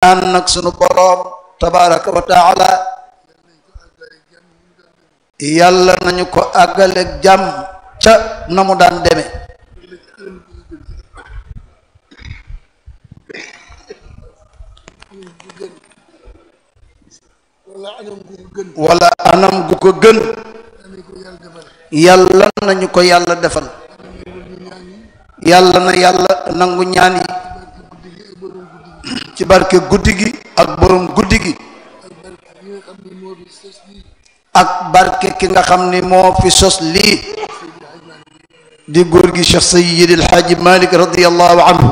ñaan nag sunu boroom tabaraka wa taala yàlla nañu ko àggaleeg jàmm ca na mu daan deme wala anam gu ko gën yàlla nañu ko yàlla defal yàlla na yàlla nangu ñaan yi ci barke guddi gi ak borom guddi gi ak barke ki nga xam ni moo fi sos lii di góor gi Cheikh Sayyid El Hadji Malick radiyallahu anhu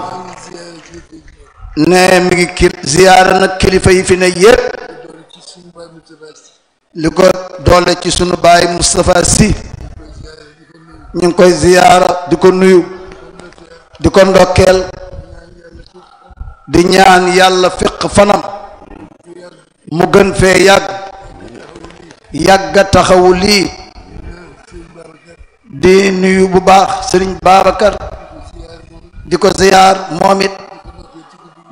ne mi ngi ziyaara nag kilifa yi fi ne yépp li ko doole ci sunu baay Moustapha Sy ñu ngi koy ziyaara di ko nuyu di ko ndokkeel di ñaan yàlla fiq fanam mu gën fee yàgga taxawu lii di nuyu bu baax Sëriñ Babacar di ko ziyaar moom it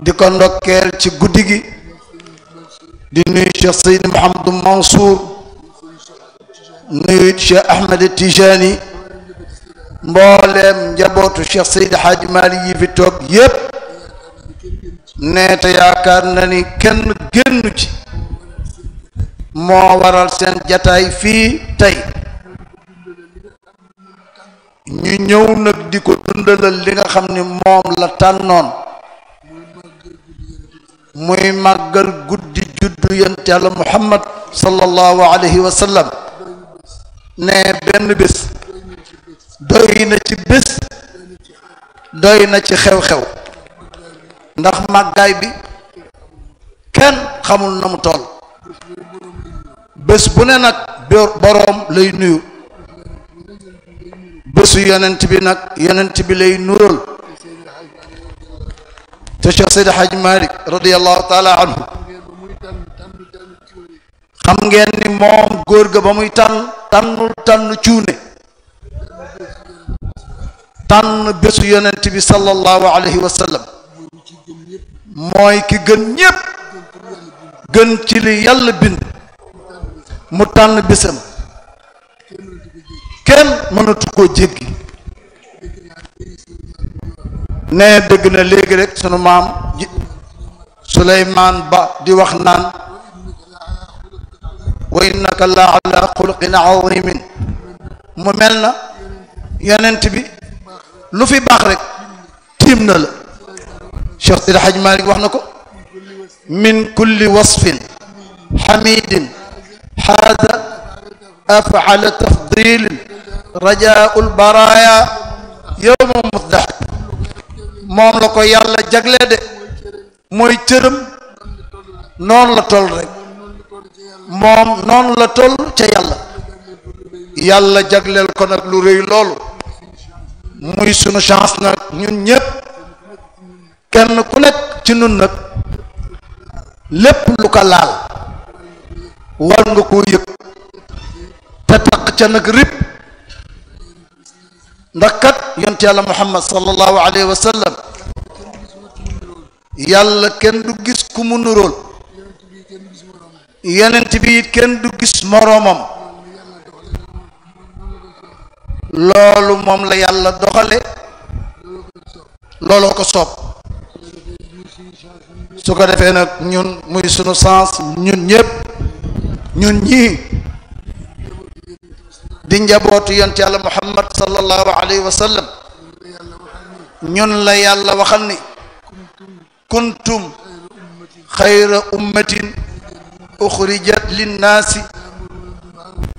di ko ndokkeel ci guddi gi di nuyu Cheikh Seydi Mouhamadou Mansour nuyu Cheikh Ahmed Tijani mbooleem njabootu Cheikh Seydi Hadji Malick yi fi toog yépp ne te yaakaar na ni kenn génnu ci moo waral seen jataay fii tey ñu ñëw nag di ko dundalal li nga xam ni moom la tànnoon muy màggal guddi juddu yonent Yàlla Muhammad sallallahu alayhi wa sallam ne benn bés doy na ci bés doy na ci xew-xew ndax màggaay bi kenn xamul na mu toll bés bu ne nag boroom lay nuyu bésu yonent bi nag yonent bi lay nural te Cheikh Seydi Hadji Malick radiyallahu taala anhu xam ngeen ni moom góor ga ba muy tànn cuune tànn bésu yonent bi sallallahu alayhi wa sallam mooy ki gën ñépp gën ci li yàlla bind mu tànn bésam kenn mënatu koo jéggi ne dëgg na léegi rek sunu maam Suleymaan Ba di wax naan wa innaka la ala xuluqin azimin mu mel na yonent bi lu fi baax rek tiim na la Cheikh Seydi Hadji Malick wax na ko min kulli wasfin xamidin xaada afala tafdilin rajaul baraya yowma musdax moom la ko yàlla jagle de mooy cëram noonu la toll rek moom noonu la toll ca yàlla jagleel ko nag lu rëy loolu muy sunu chance nag ñun ñépp kenn ku nekk ci nun nag lépp lu ko laal war nga koo yëg te taq ca nag rib ndax kat yonent yàlla Muhammad sallallahu alayhi wa sallam yàlla kenn du gis ku mu nuróol yonent bi it kenn du gis moroomam loolu moom la yàlla doxale looloo ko soob su ko defee nag ñun muy sunu sens ñun ñépp ñun ñii di njabootu yonent yàlla Muhammad sallallahu alayhi wa sallam ñun la yàlla waxal ni kuntum xayra ummatin uxrijat linnaasi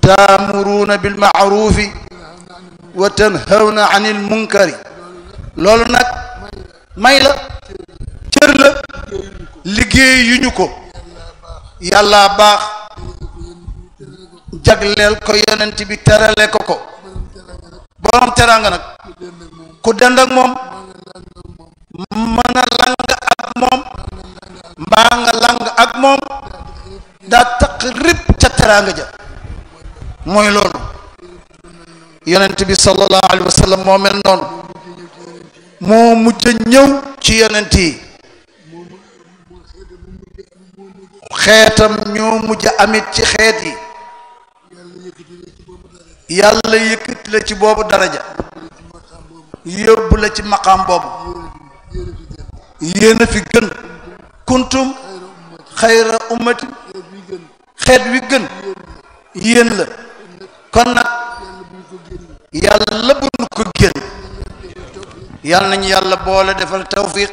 taamuruuna bilmaarufi wa tanhawna anil munkari loolu nag may la cër la liggéey yu ñu ko yàlla baax jagleel ko yonent bi terale ko ko borom teraanga nag ku dend ak moom mën a lang ak moom mbaa nga lang ak moom daa taq rib ca teraanga ja mooy loolu yonent bi sallallahu alayhi wa sallam moo mel noonu moo mujj ñëw ci yonent yi xeetam ñoo mujj amit ci xeet yi yàlla yëkkati la ci boobu daraja yóbbu la ci maqaam boobu yéen a fi gën kuntum xayra ummati xeet wi gën yéen la kon nag yàlla bu nu ko génn yàlla nañu yàlla boole defal tawfiq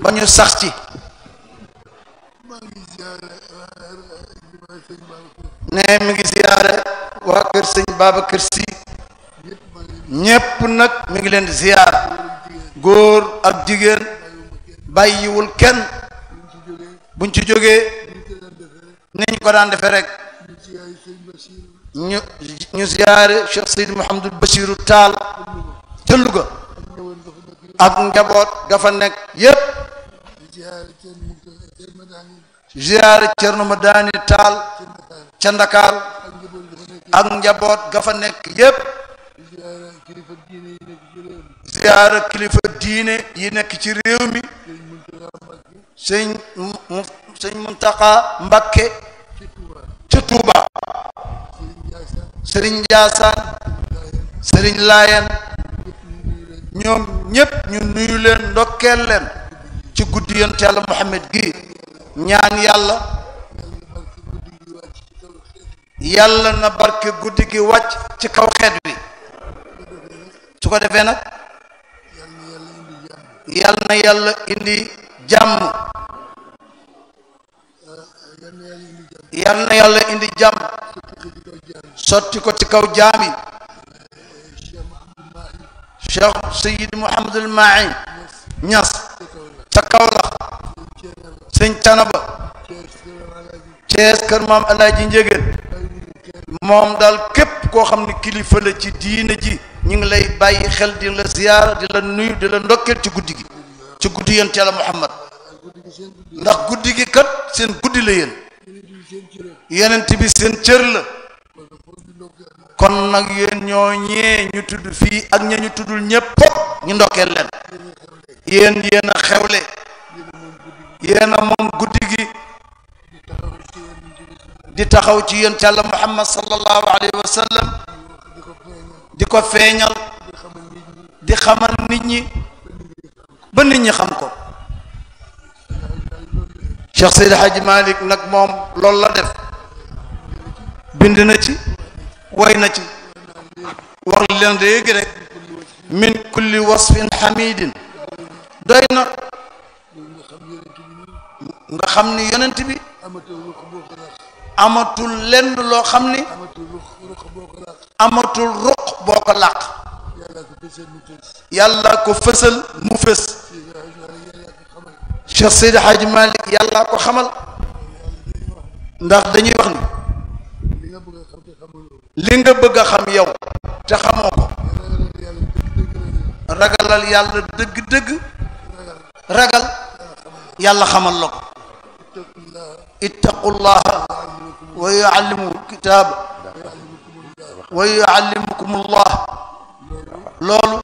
ba ñu sax ci ne mi ngi ziyaare waa kër sëñ Babacar Sy ñépp nag mi ngi leen di ziyaar góor ak jigéen bàyyiwul kenn buñ ci jógee niñ ko daan defee rek ñu ziyaare Cheikh Seydi Mouhamadul Bachiru Taal ca Louga ak njaboot ga fa nekk yépp ziyaare Cerno Madani Taal ca Ndakaar ak njaboot ga fa nekk yépp ziyaare kilifa diine yi nekk ci réew mi sëñ Muntaxa Mbakke ca Tuuba sëriñ Njaasaan sëriñ Laayen ñoom ñépp ñu nuyu leen ndokkeel leen ci guddi yonent Yàlla Muhammad gi ñaan yàlla yàlla na barke guddi gi wàcc ci kaw xeet wi su ko defee nag yàlla na yàlla indi jàmm yàlla na yàlla indi jàmm sotti ko ci kaw jaami Cheikh Seydi Mouhamadul Mahi Ñas ca Kawlax sëñ Canaba Cees kër maam Alaaji Njégéen moom daal képp koo xam ne kilifa la ci diine ji ñu ngi lay bàyyi xel di la ziyaara di la nuyu di la ndokkeel ci guddi gi ci guddi yonent Yàlla Muhammad ndax guddi gi kat seen guddi la yéen yenent bi seen cër la kon nag yéen ñoo ñee ñu tudd fii ak ña ñu tuddul ñépp ñu ndokkeel leen yéen a xewle yéen a moom guddi gi di taxaw ci yonent Yàlla Muhammad sallallahu alayhi wa sallam di ko feeñal di xamal nit ñi ba nit ñi xam ko Cheikh Seydi Hadji Malick nag moom loolu la def bind na ci way na ci wax leen léegi rek min kulli wasfin hamidin doy na nga xam ni yonent bi amatul lenn loo xam ni amatul ruq boo ko làq yàlla ko fësal mu fës Cheikh Seydi Hadji Malick yàlla ko xamal ndax dañuy wax ni li nga bëgg a xam yow te xamoo ko ragalal yàlla dëgg-dëgg ragal yàlla xamal la ko ittaqullaha wa yuallimukum kitaab wa yuallimukumullah loolu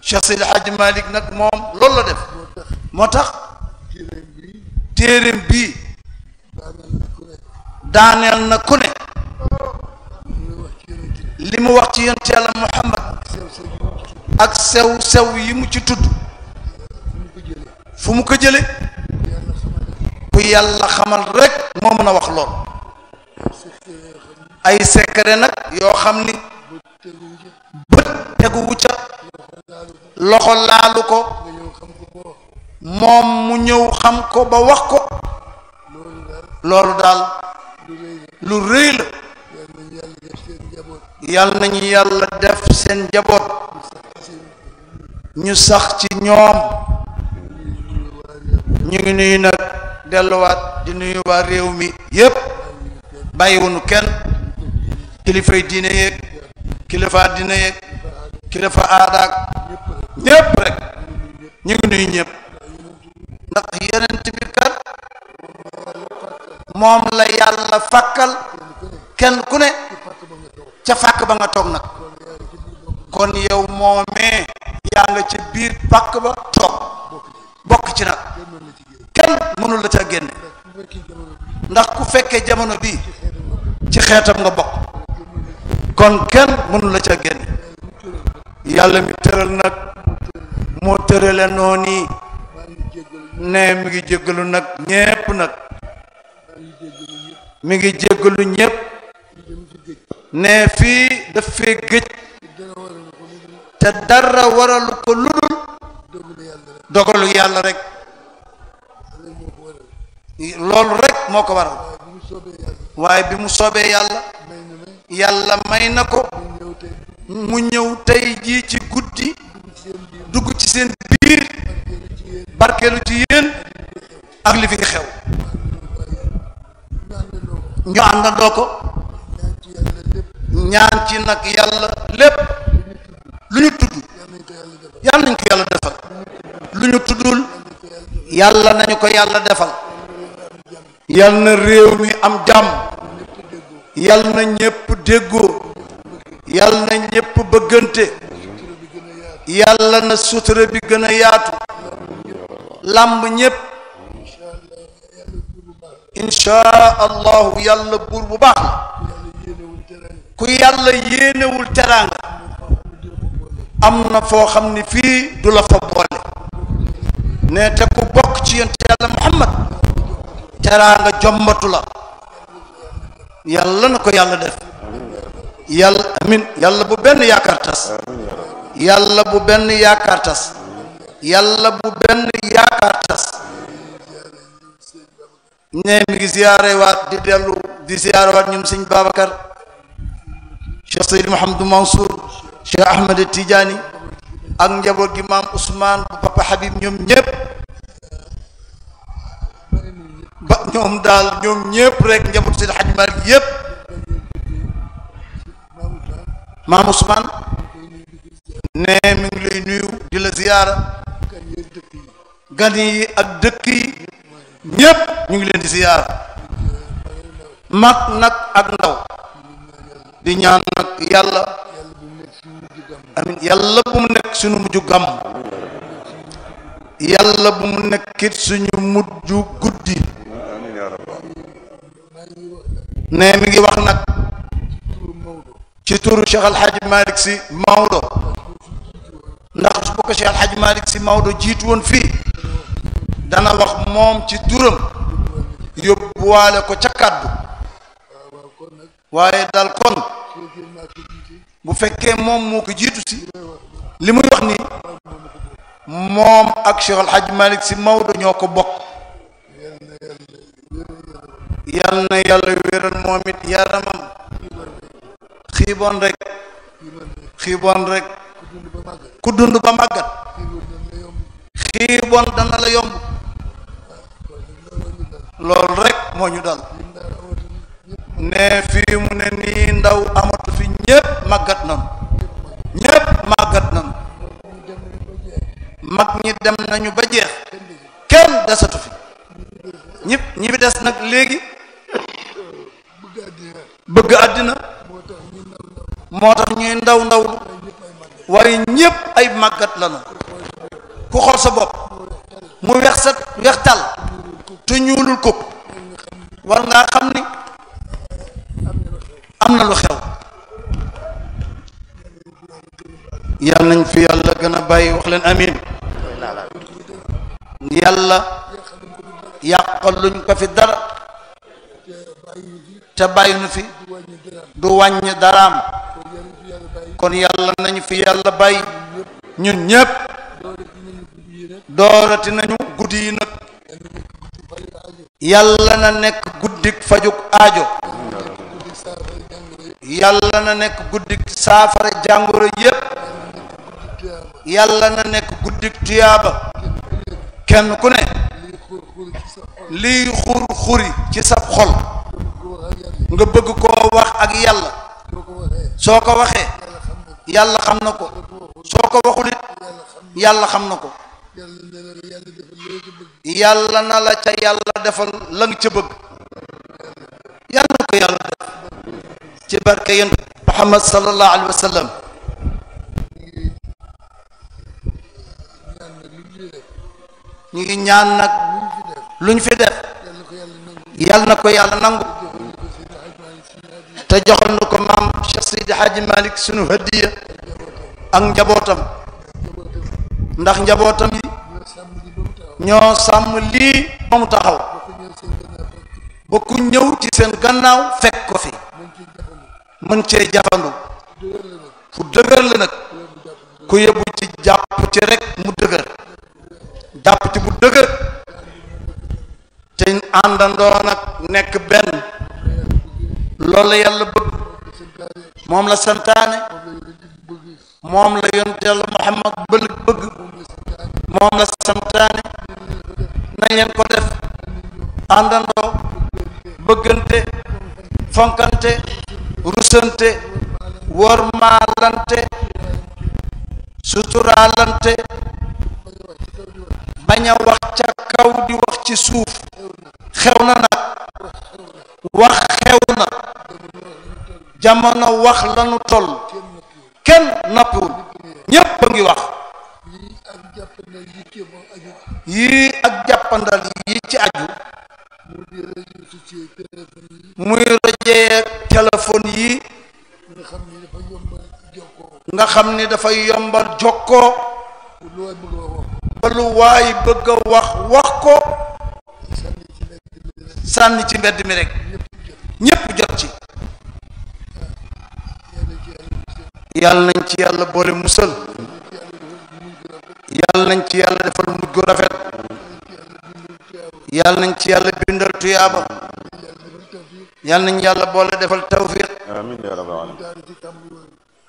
Cheikh Seydi Hadji Malick nag moom loolu la def moo tax téereem bii daaneel na ku ne li mu wax ci yonent Yàlla Muhammad ak sew yi mu ci tudd fu mu ko jële ku yàlla xamal rek moo mën a wax lool ay secret nag yoo xam ni bët teguwu ca loxo laalu ko moom mu ñëw xam ko ba wax ko loolu daal lu rëy la yàlla nañu yàlla def seen njaboot ñu sax ci ñoom ñu ngi nuyu nag delluwaat di nuyu waa réew mi yépp bàyyiwunu kenn kilifay diine yeeg kilifa diine yeeg kilifa aadaak ñépp rek ñu ngi nuyu ñépp ndax yonent bi kat moom la yàlla fàkkal kenn ku ne ca fàkk ba nga toog nag kon yow moomee yaa nga ca biir pàkk ba toog bokk ci nag kenn mënul la ca génne ndax ku fekkee jamono bii ci xeetam nga bokk kon kenn mënul la ca génne yàlla mi tëral nag moo tërale noonu ne mi ngi jéggalu nag ñépp nag mi ngi jéggalu ñépp ne fii daf fee gëj te dara waralu ko ludul dogalu yàlla rek loolu rek moo ko waral waaye bi mu soobee yàlla yàlla may na ko mu ñëw tey jii ci guddi dugg ci seen biir barkeelu ci yéen ak li fi xew ñu àndandoo ko ñaan ci nag yàlla lépp lu ñu tudd yàlla nañ ko yàlla defal lu ñu tuddul yàlla nañu ko yàlla defal yàlla na réew mi am jàmm yàlla na ñépp déggoo yàlla na ñépp bëggante yàlla na sutura bi gën a yaatu làmb ñépp inshaa allahu yàlla buur bu baax la ku yàlla yéenewul teraanga am na foo xam ne fii du la fa boole ne te ku bokk ci yonent yàlla muhammad teraanga jombatu la yàlla na ko yàlla def yàlla amin yàlla bu benn yaakaar tas yàlla bu benn yaakaar tas yàlla bu benn yaakaar tas ne mi ngi ziyaare waat di dellu di ziyaare waat ñun sëñ Babacar Cheikh Seydi Mouhamadou Mansour Cheikh Ahmed Tidiane ak njaboot gi maam Ousmane bu Papa Habib ñoom ñëpp ba ñoom daal ñoom ñëpp rek njaboot Seydi Hadji Malick yëpp maam Ousmane ne mi ngi lay nuyu di la ziyaara gan yi ak dëkk yi ñëpp ñu ngi leen di ziyaara mag nag ak ndaw di ñaan nag yàlla amin yàlla bu mu nekk suñu mujju gàmm yàlla bu mu nekkit suñu mujju guddi ne mi ngi wax nag ci turu Cheikh Al Hadj Malick Sy Maodo ndax bu ko Cheikh Al Hadj Malick Sy Maodo jiitu woon fii dana wax moom ci turam yóbbuwaale ko ca kàddu waaye daal kon bu fekkee moom moo ko jiitu si li muy wax nii moom ak Cheikh Al Hadj Malick Sy Maodo ñoo ko bokk yal na yàlla wéral moom it yaramam xiiboon rek ku dund ba màggat xiiboon dana la yomb loolu rek moo ñu dal ne fii mu ne nii ndaw amatu fi ñépp màggat nanu mag ñi dem nañu ba jeex kenn desatu fi ñi fi des nag léegi bëgg àddina moo tax ñuy ndaw waaye ñépp ay màggat lanu ku xool sa bopp mu weex tal te ñuulul ko war ngaa xam ni am na lu xew yàlla nañ fi yàlla gën a bàyyi wax leen amin yàlla yàqal luñ ko fi dara te bàyyi nu fi du wàññi daraam kon yàlla nañu fi yàlla bàyyi ñun ñépp doorati nañu guddi yi nag yàlla na nekk guddik fajuk aajo yàlla na nekk guddik saafara jàngoro yépp yàlla na nekk guddik tuyaaba kenn ku ne lii xuri ci sab xol nga bëgg koo wax ak yàlla soo ko waxee yàlla xam na ko soo ko waxul it yàlla xam na ko yàlla na la ca yàlla defal la nga ca bëgg yàlla na ko yàlla def ci barke yéen Muhammad sallallahu alayhi wa sallam ñu ngi ñaan nag luñ fi def yàlla na ko yàlla nangu te joxal na ko maam Cheikh Seydi Hadji Malick sunu hadiya ak njabootam ndax njabootam yi ñoo sàmm lii ba mu taxaw ba ku ñëw ci seen gannaaw fekk ko fi mën cee jafandu fu dëgër la nag ku yóbbu ci jàpp ci rek mu dëgër jàpp ci bu dëgër te àndandoo nag nekk benn loolu la yàlla bëgg moom la santaane moom la yonent yàlla Muhammad bëgg moom la santaane nañ leen ko def àndandoo bëggante fonkante rusante wormaalante suturaalante bañ a wax ca kaw di wax ci suuf xew na nag wax xew na jamono wax lanu toll kenn noppiwul ñépp a ngi wax yii ak jàppandal yi ci aju muy rajee téléphone yi nga xam ni dafay yombal jokkoo ba lu waay bëgg a wax ko sànni ci mbedd mi rek ñépp jot ci yàlla nañ ci yàlla boole musal yàlla nañ ci yàlla defal mujj gu rafet yàlla nañ ci yàlla bindal tuyaaba yàlla nañ yàlla boole defal tawfiq amiin yaa rabbal aalamiin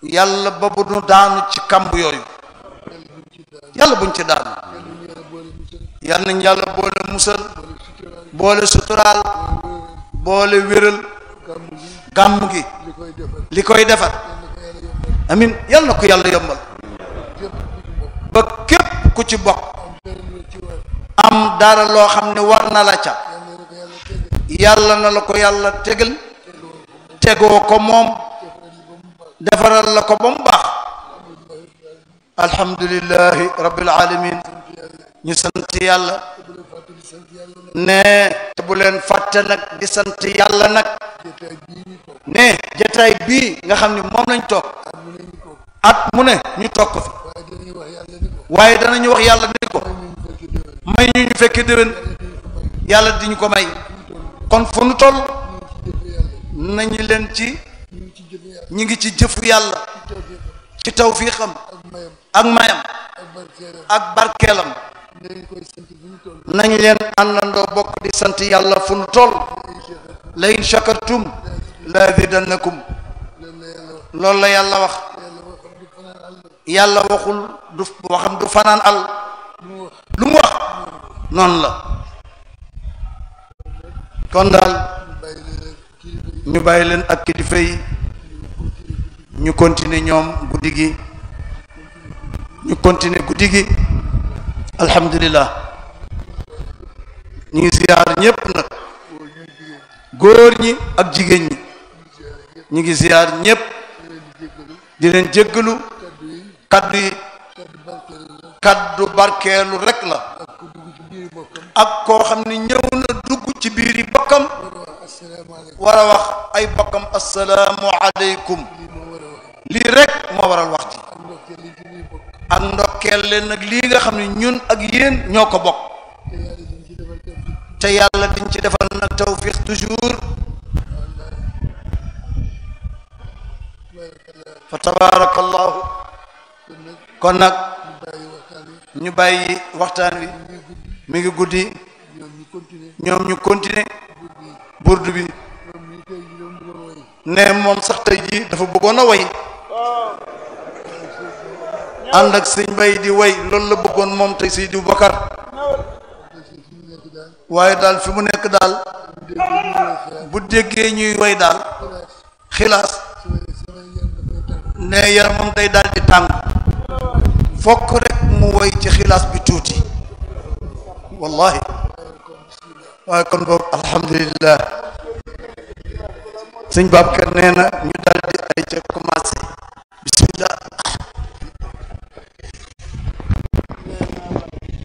yàlla ba bu nu daanu ci kamb yooyu yàlla buñ ci daanu yàlla nañ yàlla boole musal boole suturaal boole wéral gàmm gi li koy defar amin yàlla na ko yàlla yombal ba képp ku ci bokk am dara loo xam ne war na la ca yàlla na la ko yàlla tegal tegoo ko moom defaral la ko ba mu baax alhamdulillahi rabbil alamin ñu sant yàlla ne te bu leen fàtte nag di sant yàlla nag ne jataay bii nga xam ne moom lañ toog at mu ne ñu toog ko fi waaye danañu wax yàlla ni ko may ñu fekke déwén yàlla di ñu ko may kon fu nu toll nañu leen ci ñu ngi ci jëfu yàlla ci tawfiixam ak mayam ak barkeelam nañ leen àndandoo bokk di sant yàlla fu nu toll la in shakartum la azidannakum loolu la yàlla wax yàlla waxul du waxam du fanaan al lu mu wax noonu la kon daal ñu bàyyi leen ak kilifa yi ñu continuer ñoom guddi gi ñu continuer guddi gi alhamdulillah ñu ngi ziyaar ñépp nag góor ñi ak jigéen ñi ñu ngi ziyaar ñépp di leen jéggalu kaddu yi kaddu barkeelu rek la ak koo xam ne ñëw na dugg ci biiri bokkam war a wax ay bokkam assalaamu aleykum lii rek moo waral wax ji ak ndokkeel leen nag lii nga xam ne ñun ak yéen ñoo ko bokk te yàlla diñ ci defal nag tawfiq toujours fa tabarakallahu kon nag ñu bàyyi waxtaan wi mi ngi guddi ñoom ñu continuer burdu bi ne moom sax tey jii dafa bëggoon a way ànd ak sëñ bay di way loolu la bëggoon moom tey Seydi Bakar waaye daal fi mu nekk daal bu déggee ñuy way daal xilaas ne yaramam day daal di tàng fokk rek mu way ci xilaas bi tuuti wallahi waaye kon boog alhamdulillah sëñ Babacar nee na ñu